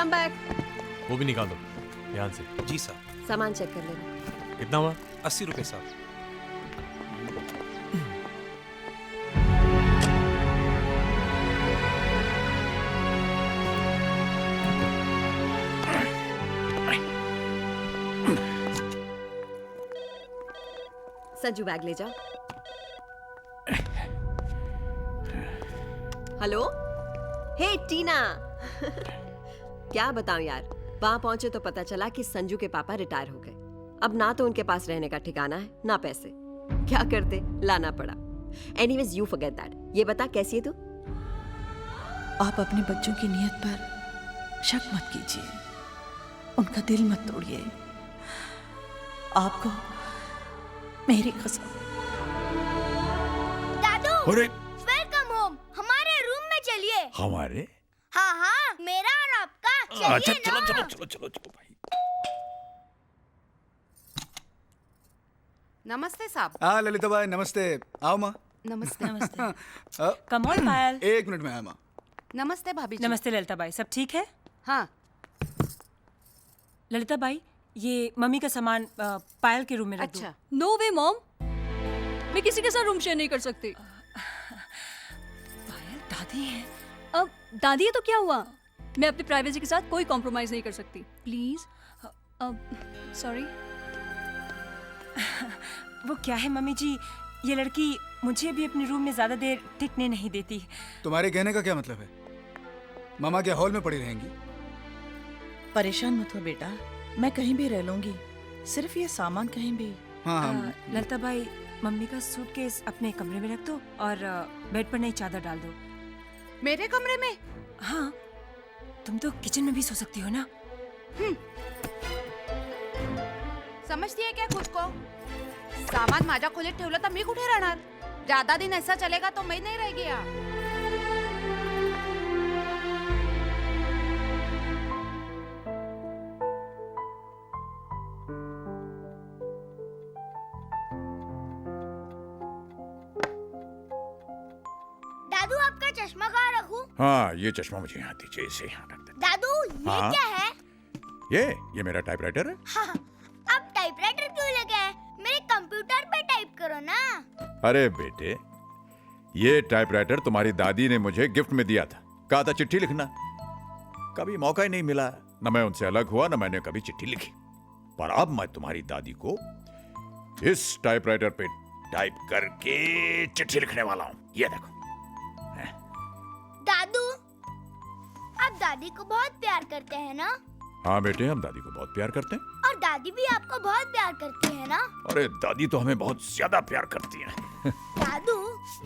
Come back. वो भी निकाल दो ध्यान से। जी साहब। सामान चेक कर लेना। कितना हुआ? 80 रुपए साहब। संजू बैग ले जाओ। हेलो, हे टीना। क्या बताऊं यार, वहां पहुंचे तो पता चला कि संजू के पापा रिटायर हो गए। अब ना तो उनके पास रहने का ठिकाना है ना पैसे। क्या करते, लाना पड़ा। Anyways you forget that. ये बता कैसी है तू? आप अपने बच्चों की नीयत पर शक मत कीजिए, उनका दिल मत तोड़िए। आपको मेरी कसम। दादू, अरे वेलकम होम। हमारे रूम में चलिए। हमारे? हाँ हाँ, मेरा और आपका। चलिए अच्छा ना। चलो चलो चलो चलो चलो भाई। नमस्ते साहब। हाँ ललिता भाई नमस्ते। आओ माँ। नमस्ते। नमस्ते। कम ऑन पायल। एक मिनट में आया माँ। नमस्ते भाभी जी। नमस्ते ललिता बाई, सब ठीक है? हाँ। ललिता बाई, ये मम्मी का सामान पायल के रूम में रख दो। अच्छा। नो वे मॉम, मैं किसी के साथ रूम शेयर नहीं कर सकती। पायल दादी है। अब दादी है तो क्या हुआ, मैं अपनी प्राइवेसी के साथ कोई कॉम्प्रोमाइज नहीं कर सकती। प्लीज। अब सॉरी। वो क्या है मम्मी जी, ये लड़की मुझे भी अपने रूम में ज्यादा देर टिकने नहीं देती। तुम्हारे कहने का क्या मतलब है? मामा क्या हॉल में पड़ी रहेंगी? परेशान मत हो बेटा, मैं कहीं भी रह लूंगी, सिर्फ ये सामान कहीं भी। हाँ हाँ। ललिता बाई, मम्मी का सूटकेस अपने कमरे में रख दो और बेड पर नई चादर डाल दो। मेरे कमरे में? हाँ, तुम तो किचन में भी सो सकती हो ना। समजती है क्या खुद को? सामान माझ्या खोलीत ठेवलं तर मी कुठे राहणार? ज्यादा दिन ऐसा चलेगा तो मैं नहीं रह गया। दादू, आपका चश्मा कहाँ रखूं? हाँ ये चश्मा मुझे यहाँ दीजिए, इसे यहाँ रख दे। दादू, ये हाँ? क्या है? ये मेरा टाइपराइटर है। हाँ, आप टाइपराइटर क्यों लगे हैं? मेरे कंप्यूटर पे टाइप करो ना। अरे बेटे, ये टाइपराइटर तुम्हारी दादी ने मुझे गिफ्ट में दिया था। कहा था चिट्ठी लिखना। कभी मौका ही नहीं मिला, न मैं उनसे अलग हुआ न मैंने कभी चिट्ठी लिखी। पर अब मैं तुम्हारी दादी को इस टाइपराइटर पे टाइप करके चिट्ठी लिखने वाला हूँ। ये देखो। दादू, आप दादी को बहुत प्यार करते हैं ना? हाँ बेटे, हम दादी को बहुत प्यार करते हैं। और दादी भी आपको बहुत प्यार करती है ना? अरे दादी तो हमें बहुत ज्यादा प्यार करती है। दादू,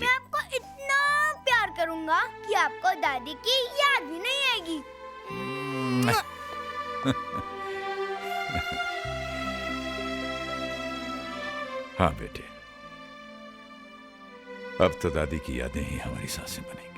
मैं आपको इतना प्यार करूंगा कि आपको दादी की याद भी नहीं आएगी। हाँ बेटे, अब तो दादी की यादें ही हमारी सांसें बनेंगी।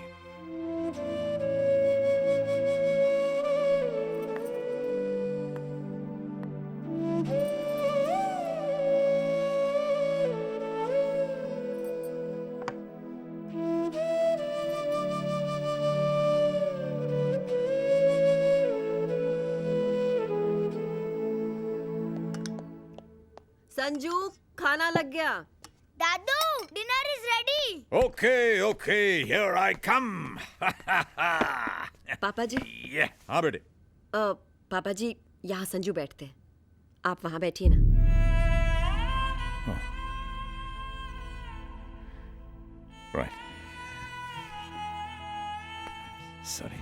संजू, खाना लग गया। दादू, dinner is ready. Okay okay, here I come. पापा जी। ये हाँ बेटे। पापा जी, यहाँ संजू बैठते हैं, आप वहाँ बैठिए ना। Right, sorry.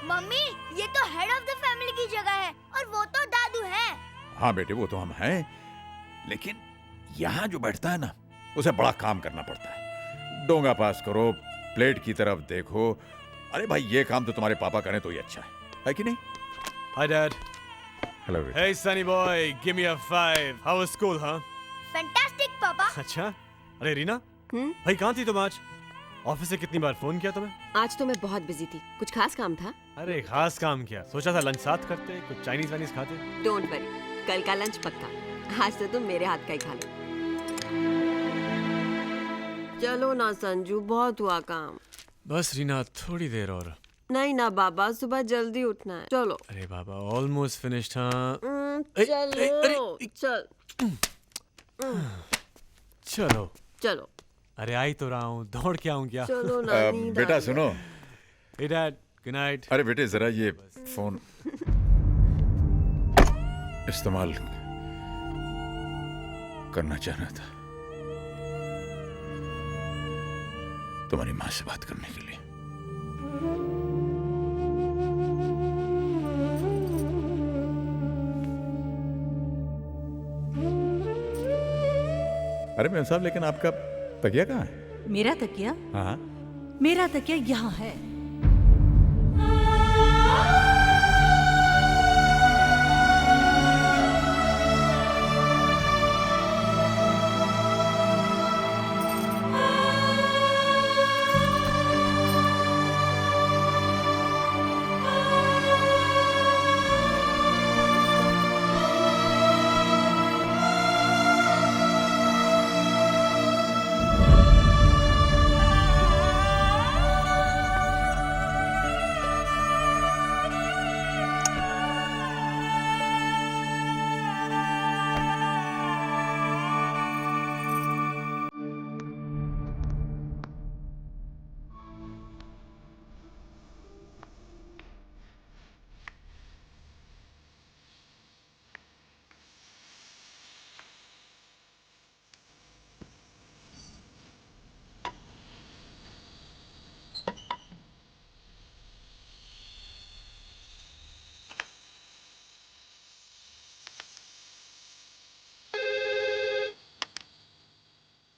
मम्मी, ये तो हेड ऑफ द फैमिली की जगह है और वो तो दादू है। हाँ बेटे, वो तो हम हैं, लेकिन यहाँ जो बैठता है ना, उसे बड़ा काम करना पड़ता है। डोंगा पास करो, प्लेट की तरफ देखो। अरे भाई, ये काम तो तुम्हारे पापा करें तो ही अच्छा है कि नहीं? Hi Dad. हेलो बेटा। Hey Sunny boy, give me a 5. How was school, huh? Fantastic पापा। अच्छा, अरे रीना, भाई कहाँ थी तुम आज? ऑफिस से कितनी बार फोन किया तुम्हें? आज तो मैं बहुत बिजी थी, कुछ खास काम था। अरे खास काम किया, सोचा था लंच साथ करते, कुछ चाइनीज वाइनीज खाते। डोंट वरी, कल का लंच पक्का। आज तो तुम मेरे हाथ का ही खा लो। चलो ना संजू, बहुत हुआ काम। बस रीना, थोड़ी देर और। नहीं ना बाबा, सुबह जल्दी उठना है। चलो। अरे बाबा, ऑलमोस्ट फिनिश्ड। हाँ चलो चल चलो। चलो अरे आई तो रहा हूँ, दौड़ के आऊँ क्या? चलो ना, नींद आ बेटा रही है। सुनो। हे डैड, गुड नाइट। अरे बेटे जरा ये फोन इस्तेमाल करना चाह रहा था तुम्हारी माँ से बात करने के लिए। अरे मेम साहब, लेकिन आपका तकिया कहाँ है? मेरा तकिया? हाँ मेरा तकिया यहाँ है।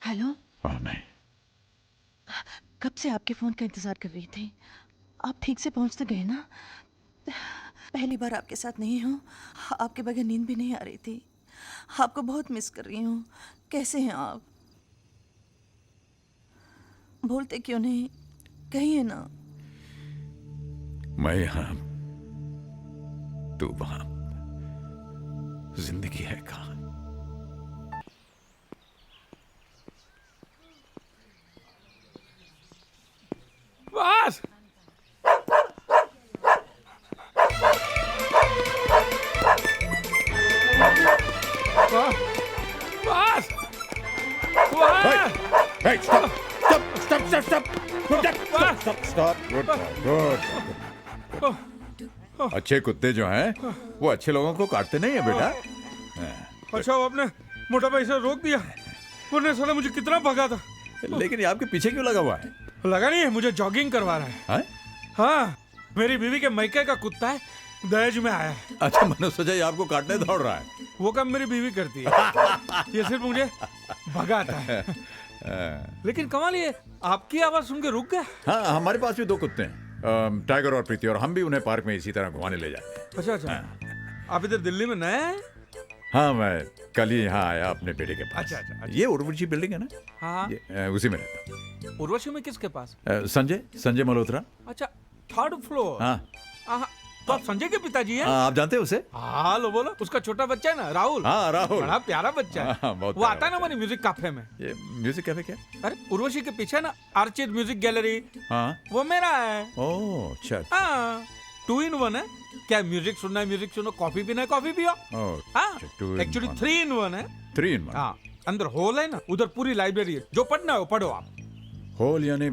हेलो। हाँ मैं कब से आपके फोन का इंतजार कर रही थी। आप ठीक से पहुंच तो गए ना? पहली बार आपके साथ नहीं हूँ, आपके बगैर नींद भी नहीं आ रही थी। आपको बहुत मिस कर रही हूँ। कैसे हैं आप? बोलते क्यों नहीं, कहिए ना। मैं यहाँ, तू वहां, जिंदगी है कहाँ? बस बस Hey, stop. Good. अच्छे कुत्ते जो हैं वो अच्छे लोगों को काटते नहीं है बेटा। अच्छा, वो आपने मोटा भाई से रोक दिया, वरना साला मुझे कितना भगा था। लेकिन ये आपके पीछे क्यों लगा हुआ है? लगा नहीं है, मुझे जॉगिंग करवा रहा है। हाँ? हाँ, मेरी बीवी के मैके का कुत्ता है, दहेज में आया है। अच्छा, मैंने सोचा ये आपको काटने दौड़ रहा है। वो काम मेरी बीवी करती है, ये सिर्फ मुझे भगाता है। लेकिन कमाल ये, आपकी आवाज सुन के रुक गया। हाँ, हमारे पास भी 2 कुत्ते हैं, टाइगर और प्रीति, और हम भी उन्हें पार्क में इसी तरह घुमाने ले जाते हैं। अच्छा, आप इधर दिल्ली में नए हैं? हाँ, मैं कल ही यहाँ आया अपने बेटे के पास। अच्छा। ये उर्वशी बिल्डिंग है ना? हाँ। ये, उसी में रहता हूँ। उर्वशी में किसके पास? संजय मल्होत्रा। अच्छा, 3rd फ्लोर। हाँ, तो आप संजय के पिताजी हैं? आप जानते हैं उसे? हाँ, लो बोलो, उसका छोटा बच्चा है ना, राहुल। हाँ, राहुल। बड़ा प्यारा बच्चा है। हाँ, बहुत वो प्यारा आता है ना बच्चा हमारी म्यूजिक कैफे में। ये म्यूजिक कैफे क्या? अरे उर्वशी के पीछे ना आर्चिड म्यूजिक गैलरी, हाँ, वो मेरा है। ओह अच्छा। हाँ, 2 in 1 है। क्या म्यूजिक सुनना है म्यूजिक सुनो, कॉफी पीना है कॉफी पियो। हाँ, एक्चुअली 3 in 1 है। 3 in 1। हाँ, अंदर हॉल है ना, उधर पूरी लाइब्रेरी है, जो पढ़ना है वो पढ़ो आप। हॉल यानी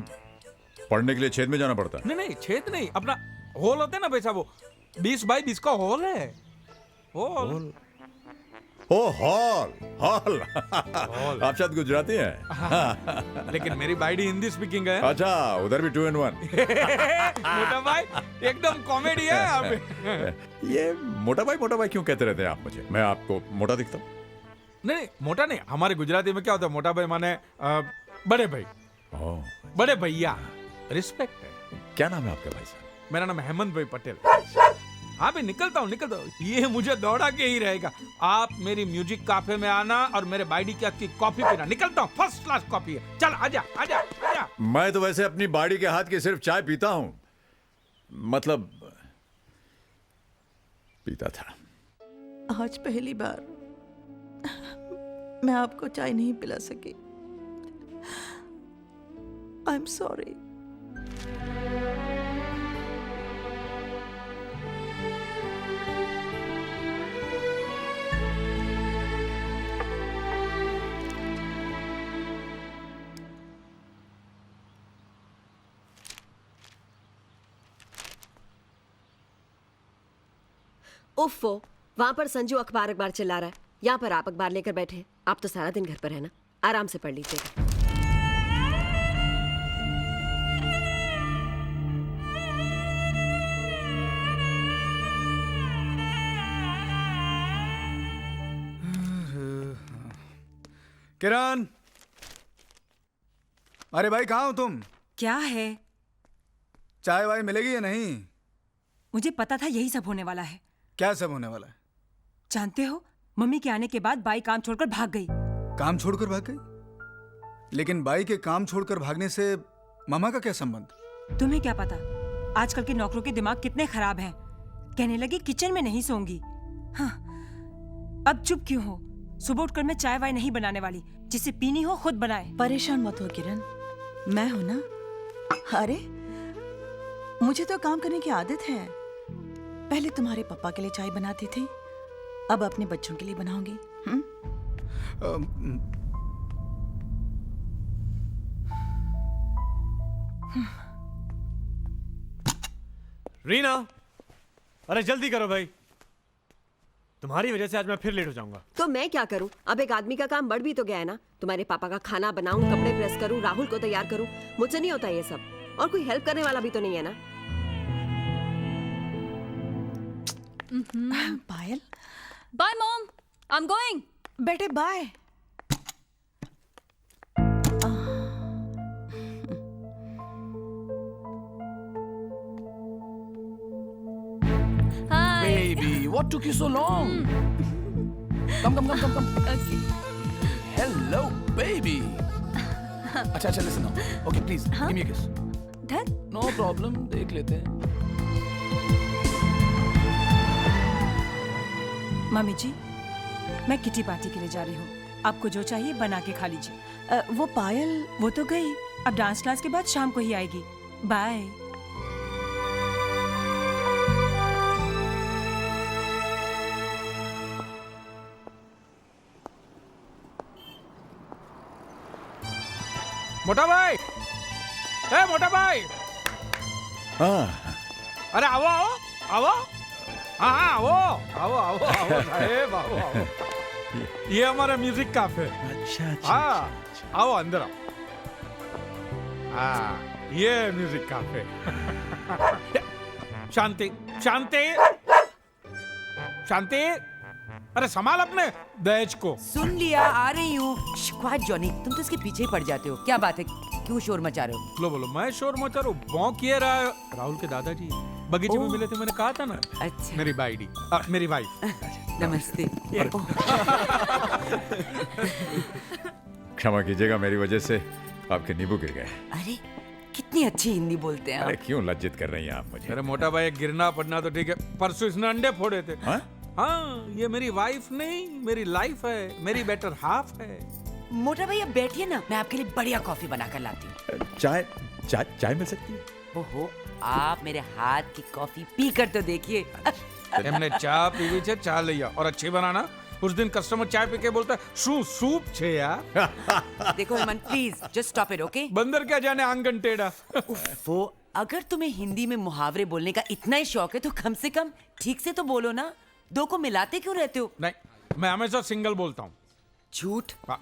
पढ़ने के लिए छेद में जाना पड़ता है? नहीं, छेद नहीं, अपना हॉल होता है ना पैसा, वो 20 बाई 20 का हॉल है। हॉल। ओ हॉल। आप शायद गुजराती हैं। लेकिन मेरी बाइडी हिंदी स्पीकिंग है। अच्छा, उधर भी 2 in 1। मोटा भाई एकदम कॉमेडी है आप। ये मोटा भाई क्यों कहते रहते हैं आप मुझे? मैं आपको मोटा दिखता हूँ? नहीं, मोटा नहीं, हमारे गुजराती में क्या होता है, मोटा भाई माने बड़े भाई, बड़े भैया, रिस्पेक्ट है। क्या नाम है आपका भाई साहब? मेरा नाम हेमंत भाई पटेल। हाँ भाई, निकलता हूँ। ये मुझे दौड़ा के ही रहेगा। आप मेरी म्यूजिक कैफे में आना और मेरे बाइडी की हाथ की कॉफी पीना। निकलता हूँ, फर्स्ट क्लास कॉफी है। चल आजा। मैं तो वैसे अपनी बाड़ी के हाथ की सिर्फ चाय पीता हूँ, मतलब पीता था। आज पहली बार मैं आपको चाय नहीं पिला सकी। I am sorry. उफ़ो, वहां पर संजू अखबार चिल्ला रहा है, यहाँ पर आप अखबार लेकर बैठे हैं। आप तो सारा दिन घर पर है ना, आराम से पढ़ लीजिएगा। किरण, अरे भाई कहाँ हो तुम? क्या है? चाय वाय मिलेगी या नहीं? मुझे पता था यही सब होने वाला है। क्या सब होने वाला है? जानते हो, मम्मी के आने के बाद बाई काम छोड़कर भाग गई। काम छोड़कर भाग गई? लेकिन बाई के काम छोड़कर भागने से मामा का क्या संबंध? तुम्हें क्या पता, आजकल के नौकरों के दिमाग कितने खराब हैं। कहने लगी किचन में नहीं सोऊंगी। हाँ, अब चुप क्यों हो? सुबह उठकर मैं चाय वाय नहीं बनाने वाली, जिसे पीनी हो खुद बनाए। परेशान मत हो किरण, मैं हूं ना। अरे मुझे तो काम करने की आदत है। पहले तुम्हारे पापा के लिए चाय बनाती थी, अब अपने बच्चों के लिए बनाऊंगी। रीना, अरे जल्दी करो भाई, तुम्हारी वजह से आज मैं फिर लेट हो जाऊंगा। तो मैं क्या करूं? अब एक आदमी का काम बढ़ भी तो गया है ना। तुम्हारे पापा का खाना बनाऊं, कपड़े प्रेस करूं, राहुल को तैयार करूं, मुझसे नहीं होता ये सब। और कोई हेल्प करने वाला भी तो नहीं है ना। Payal, bye mom, I am going. बेटे bye. Hi. Baby, what took you so long? Come. Okay. Hello, baby. अच्छा, listen now. Okay, please, give me a kiss. Dad? No problem, देख लेते हैं. मम्मी जी, मैं किटी पार्टी के लिए जा रही हूँ। आपको जो चाहिए बना के खा लीजिए। वो पायल, वो तो गई, अब डांस क्लास के बाद शाम को ही आएगी। बाय। मोटा भाई, ए मोटा भाई, हाँ अरे आओ आओ आओ, हाँ आओ साहेब आओ। ये हमारा म्यूजिक कैफे। अच्छा हाँ, आओ अंदर आओ। हाँ, ये म्यूजिक कैफे। शांति शांति शांति, अरे संभाल अपने दहेज को। सुन लिया, आ रही हूँ। क्वाइट जॉनी, तुम तो इसके पीछे ही पड़ जाते हो। क्या बात है, क्यों शोर मचा रहे हो? लो बोलो, मैं शोर मचा रहा हूँ? भौंक ये रहा है। राहुल के दादाजी बगीचे में मिले थे, मैंने कहा था ना। अच्छा, मेरी बाइडी, मेरी वाइफ। नमस्ते। क्षमा कीजिएगा, मेरी वजह से आपके नींबू गिर गए। अरे कितनी अच्छी हिंदी बोलते हैं अरे आप। क्यों लज्जित कर रही हैं आप मुझे? अरे मोटा भाई, गिरना पड़ना तो ठीक है, परसों इसने अंडे फोड़े थे। हाँ? हाँ, ये मेरी वाइफ नहीं, मेरी लाइफ है, मेरी बेटर हाफ है। मोटा भाई अब बैठिए ना, मैं आपके लिए बढ़िया कॉफी बना कर लाती हूँ। चाय मिल सकती है? ओहो, आप मेरे हाथ की कॉफी पी कर तो देखिए। हमने चाय पीवी छे, चाय लिया और अच्छी बनाना। उस दिन कस्टमर चाय पी के बोलता है सूप छे यार। देखो Hemant, please just stop it, okay? बंदर क्या जाने आंगन टेढ़ा। वो अगर तुम्हें हिंदी में मुहावरे बोलने का इतना ही शौक है तो कम से कम ठीक से तो बोलो ना। दो को मिलाते क्यों रहते हो? नहीं, मैं हमेशा सिंगल बोलता हूँ। झूठ। हाँ।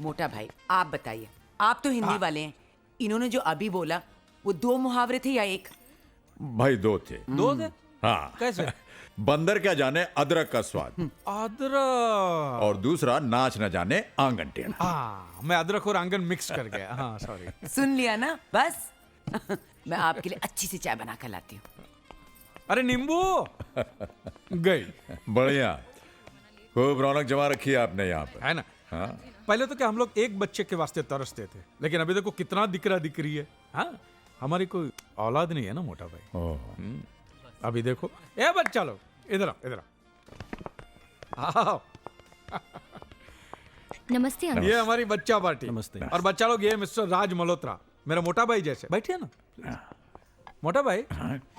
मोटा भाई आप बताइए, आप तो हिंदी वाले हैं, इन्होंने जो अभी बोला वो दो मुहावरे थे या एक? भाई दो थे। दो थे? हाँ। कैसे? बंदर क्या जाने अदरक का स्वाद, अदरक। और दूसरा नाच न जाने आंगन टेढ़ा। हाँ, मैं अदरक और आंगन मिक्स कर गया। हाँ सॉरी। सुन लिया ना, बस। मैं आपके लिए अच्छी सी चाय बना कर लाती हूँ। अरे नींबू गई। बढ़िया, खूब रौनक जमा रखी है आपने यहाँ पर, है ना? हाँ। पहले तो क्या हम लोग एक बच्चे के वास्ते तरसते थे, लेकिन अभी देखो कितना दिकरा दिकरी है। हाँ, हमारी कोई औलाद नहीं है ना मोटा भाई। ओह। अभी देखो, ए बच्चा लोग इधर आओ, इधर आओ। नमस्ते अंकल। ये हमारी बच्चा पार्टी। नमस्ते। और बच्चा लोग, ये मिस्टर राज मल्होत्रा, मेरा मोटा भाई जैसे। बैठिए ना। मोटा भाई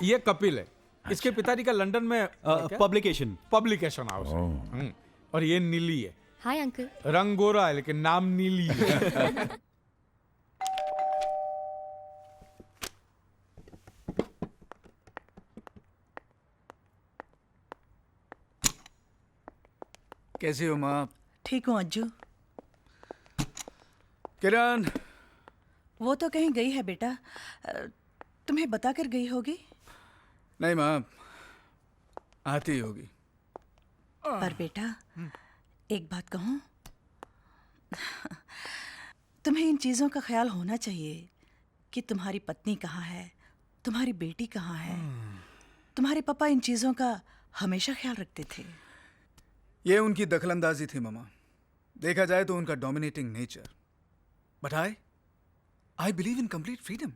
ये कपिल है, इसके पिताजी का लंदन में पब्लिकेशन हाउस है। और ये नीली है। Hi uncle. रंग गोरा है लेकिन नाम नीली है। कैसी हो माँ? ठीक हूँ अज्जू। किरण, वो तो कहीं गई है बेटा, तुम्हें बता कर गई होगी। नहीं माँ, आती होगी। पर बेटा एक बात कहूँ, तुम्हें इन चीज़ों का ख्याल होना चाहिए कि तुम्हारी पत्नी कहाँ है, तुम्हारी बेटी कहाँ है। तुम्हारे पापा इन चीज़ों का हमेशा ख्याल रखते थे। ये उनकी दखलंदाजी थी मामा। देखा जाए तो उनका dominating nature. But I believe in complete freedom.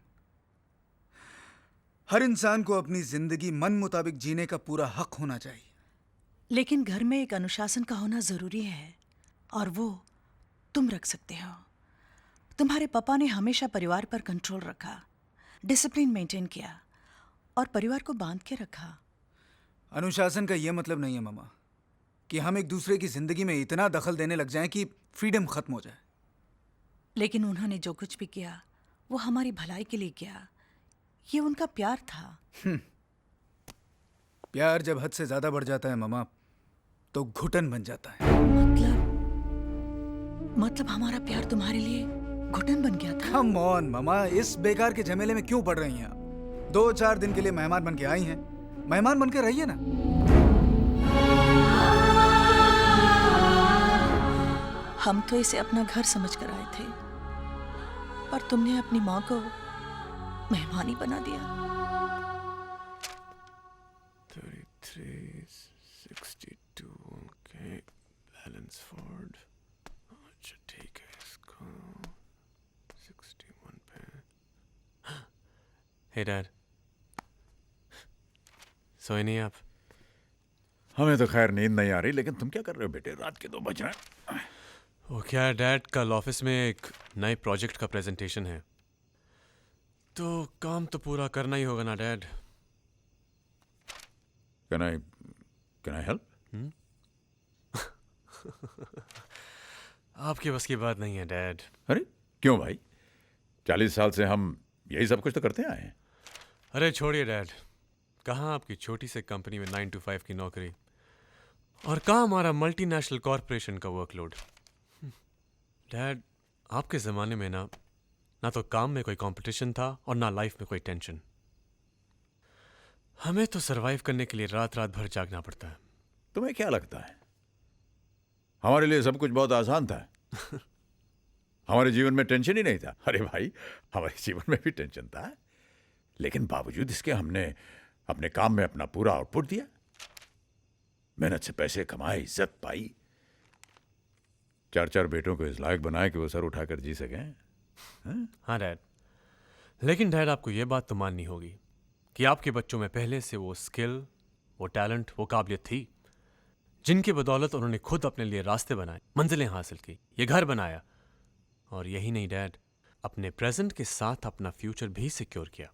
हर इंसान को अपनी जिंदगी मन मुताबिक जीने का पूरा हक होना चाहिए। लेकिन घर में एक अनुशासन का होना जरूरी है, और वो तुम रख सकते हो। तुम्हारे पापा ने हमेशा परिवार पर कंट्रोल रखा, डिसिप्लिन मेंटेन किया और परिवार को बांध के रखा। अनुशासन का यह मतलब नहीं है मामा कि हम एक दूसरे की जिंदगी में इतना दखल देने लग जाएं कि फ्रीडम खत्म हो जाए। लेकिन उन्होंने जो कुछ भी किया वो हमारी भलाई के लिए किया। ये उनका प्यार था। प्यार जब हद से ज्यादा बढ़ जाता है मामा तो घुटन बन जाता है। मतलब हमारा प्यार तुम्हारे लिए घुटन बन गया था। कम ऑन मामा, इस बेकार के झमेले में क्यों पड़ रही हैं आप? 2-4 दिन के लिए मेहमान बन के आई हैं, मेहमान बन के रहिए ना। हम तो इसे अपना घर समझ कर आए थे, पर तुमने अपनी माँ को मेहमान ही बना दिया। 33, 62, okay, बैलेंस फोर्ड। अच्छा ठीक है, इसको 61 पे। हे डैड, सोए नहीं आप? हमें तो खैर नींद नहीं आ रही, लेकिन तुम क्या कर रहे हो बेटे? रात के 2 बज रहे हैं। वो क्या डैड, कल ऑफिस में एक नए प्रोजेक्ट का प्रेजेंटेशन है, तो काम तो पूरा करना ही होगा ना डैड। Can I help? आपके बस की बात नहीं है डैड। अरे क्यों भाई? 40 साल से हम यही सब कुछ तो करते आए हैं। अरे छोड़िए डैड, कहाँ आपकी छोटी सी कंपनी में 9 to 5 की नौकरी, और कहाँ हमारा मल्टीनेशनल कॉरपोरेशन का वर्कलोड। डैड, आपके ज़माने में ना तो काम में कोई कंपटीशन था और ना लाइफ में कोई टेंशन। हमें तो सरवाइव करने के लिए रात रात भर जागना पड़ता है। तुम्हें क्या लगता है हमारे लिए सब कुछ बहुत आसान था? हमारे जीवन में टेंशन ही नहीं था। अरे भाई, हमारे जीवन में भी टेंशन था, लेकिन बावजूद इसके हमने अपने काम में अपना पूरा आउटपुट दिया, मेहनत से पैसे कमाए, इज्जत पाई, 4 बेटों को इस लायक बनाए कि वो सर उठाकर जी सकें। हाँ डैड, लेकिन डैड आपको ये बात तो माननी होगी कि आपके बच्चों में पहले से वो स्किल, वो टैलेंट, वो काबिलियत थी, जिनकी बदौलत उन्होंने खुद अपने लिए रास्ते बनाए, मंजिलें हासिल की, ये घर बनाया, और यही नहीं डैड, अपने प्रेजेंट के साथ अपना फ्यूचर भी सिक्योर किया,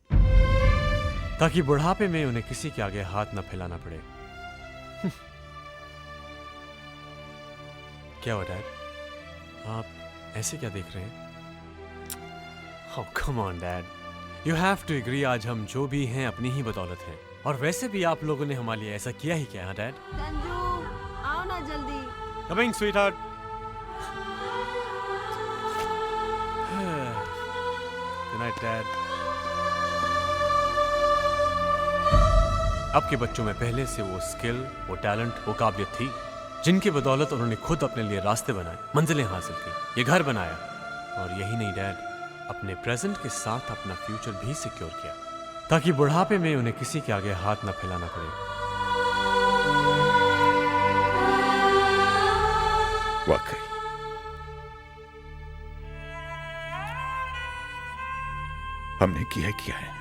ताकि बुढ़ापे में उन्हें किसी के आगे हाथ न फैलाना पड़े। क्या हुआ डैड, आप ऐसे क्या देख रहे हैं? Oh, come on, Dad. You have to agree, आज हम जो भी हैं अपनी ही बदौलत हैं, और वैसे भी आप लोगों ने हमारे लिए ऐसा किया ही क्या है डैड? संजू, आओ ना जल्दी। Coming, sweetheart. Good night, Dad. आपके बच्चों में पहले से वो स्किल, वो टैलेंट, वो काबिलियत थी, जिनकी बदौलत उन्होंने खुद अपने लिए रास्ते बनाए, मंजिलें हासिल की, ये घर बनाया, और यही नहीं डैड, अपने प्रेजेंट के साथ अपना फ्यूचर भी सिक्योर किया, ताकि बुढ़ापे में उन्हें किसी के आगे हाथ न फैलाना पड़े। वाकई हमने किया है।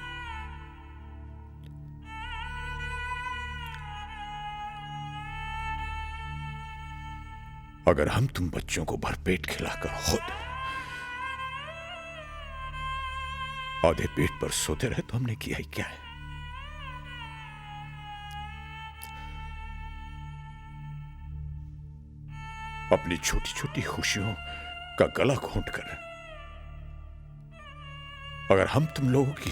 अगर हम तुम बच्चों को भरपेट खिलाकर खुद आधे पेट पर सोते रहे तो हमने किया ही क्या है? अपनी छोटी छोटी खुशियों का गला घोंट कर अगर हम तुम लोगों की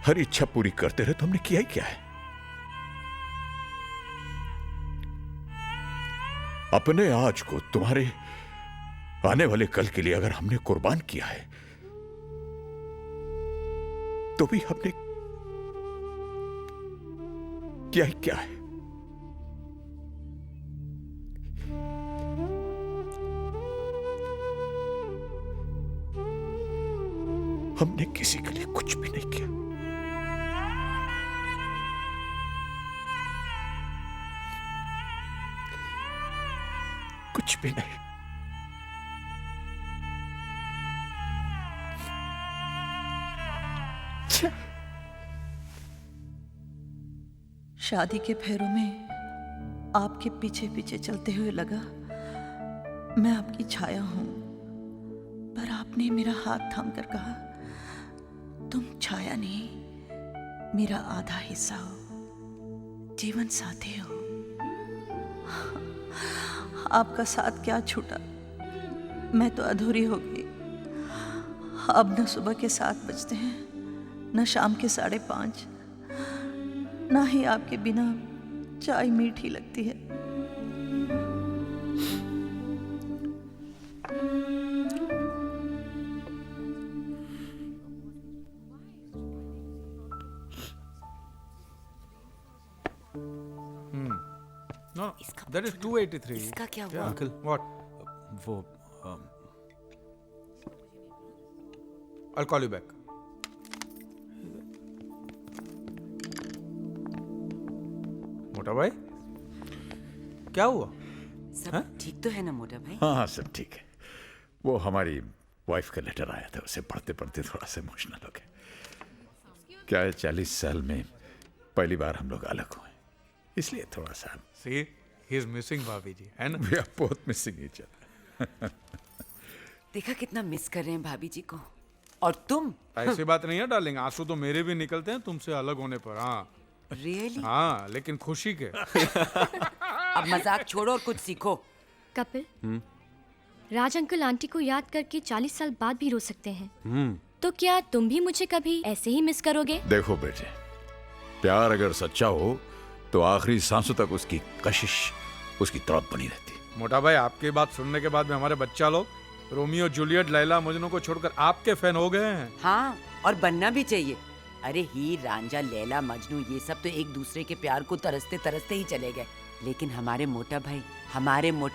हर इच्छा पूरी करते रहे तो हमने किया ही क्या है? अपने आज को तुम्हारे आने वाले कल के लिए अगर हमने कुर्बान किया है तो भी हमने किया ही क्या है? हमने किसी के लिए कुछ भी नहीं किया। कुछ भी नहीं। शादी के फेरों में आपके पीछे पीछे चलते हुए लगा मैं आपकी छाया हूं, पर आपने मेरा हाथ थामकर कहा तुम छाया नहीं, मेरा आधा हिस्सा हो, जीवन साथी हो। आपका साथ क्या छूटा, मैं तो अधूरी हो गई। अब न सुबह के 7 बजते हैं, न शाम के 5:30, ना ही आपके बिना चाय मीठी लगती है। No, that is 283. इसका क्या हुआ? Uncle, what? वो I'll call you back. मोटा भाई, क्या हुआ? सब ठीक तो है ना मोटा भाई? हाँ, सब ठीक है। वो हमारी वाइफ का लेटर आया था, उसे पढ़ते पढ़ते थोड़ा सा इमोशनल हो गए। क्या है, 40 साल में पहली बार हम लोग अलग हुए, इसलिए थोड़ा सा। See, he is missing भाभी जी, है ना? We are both missing each other. देखा कितना मिस कर रहे हैं भाभी जी को। और तुम? ऐसी बात नहीं है डार्लिंग, आंसू तो मेरे भी निकलते हैं तुमसे अलग होने पर। हाँ रियली? हाँ, लेकिन खुशी के। अब मजाक छोड़ो और कुछ सीखो। कपिल, राज अंकल आंटी को याद करके 40 साल बाद भी रो सकते हैं। तो क्या तुम भी मुझे कभी ऐसे ही मिस करोगे? देखो बेटे, प्यार अगर सच्चा हो तो आखिरी सांसों तक उसकी कशिश, उसकी तड़प बनी रहती। मोटा भाई, आपकी बात सुनने के बाद में हमारे बच्चा लोग रोमियो जूलियट, लैला मजनू को छोड़कर आपके फैन हो गए हैं। हाँ, और बनना भी चाहिए। अरे हीर रांझा, लैला मजनू, ये सब तो एक दूसरे के प्यार को तरसते तरसते ही चले गए, लेकिन हमारे मोटा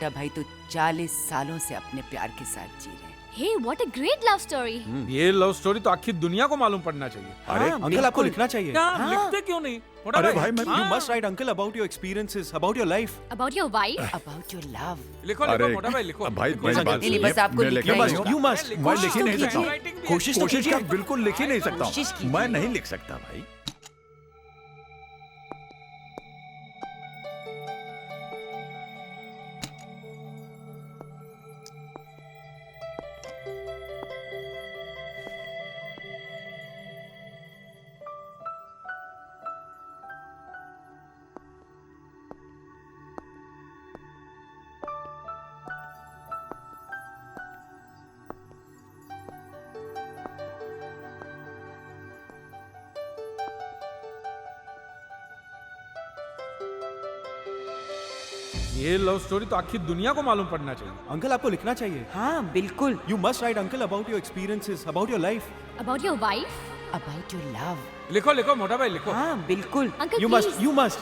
भाई तो 40 सालों से अपने प्यार के साथ जी रहे हैं। Hey, what a great love story! ये लव स्टोरी तो आखिर दुनिया को मालूम पड़ना चाहिए। अरे अंकल, आपको लिखना चाहिए। लिखते क्यों नहीं? मोटा अरे भाई, मैं You must write, uncle, about your experiences, about your life. About your wife? About your love. लिखो मोटा भाई, लिखो। भाई बात नहीं, बस आपको लिखना ही होगा। You must. मैं लिख ही नहीं तो सकता कीजिए। हूँ। कोशिश तो कीजिए। मैं बिल्कुल लिख ही नहीं सकता कोशिश हूँ। कीजिए। मैं नहीं लिख सकता भाई। ये लव स्टोरी तो आखिर दुनिया को मालूम पड़ना चाहिए। अंकल, आपको लिखना चाहिए। हाँ बिल्कुल। You must write, uncle, about your experiences, about your life. About your wife? About your love. लिखो मोटा भाई, लिखो। हाँ बिल्कुल। Uncle, You please. must.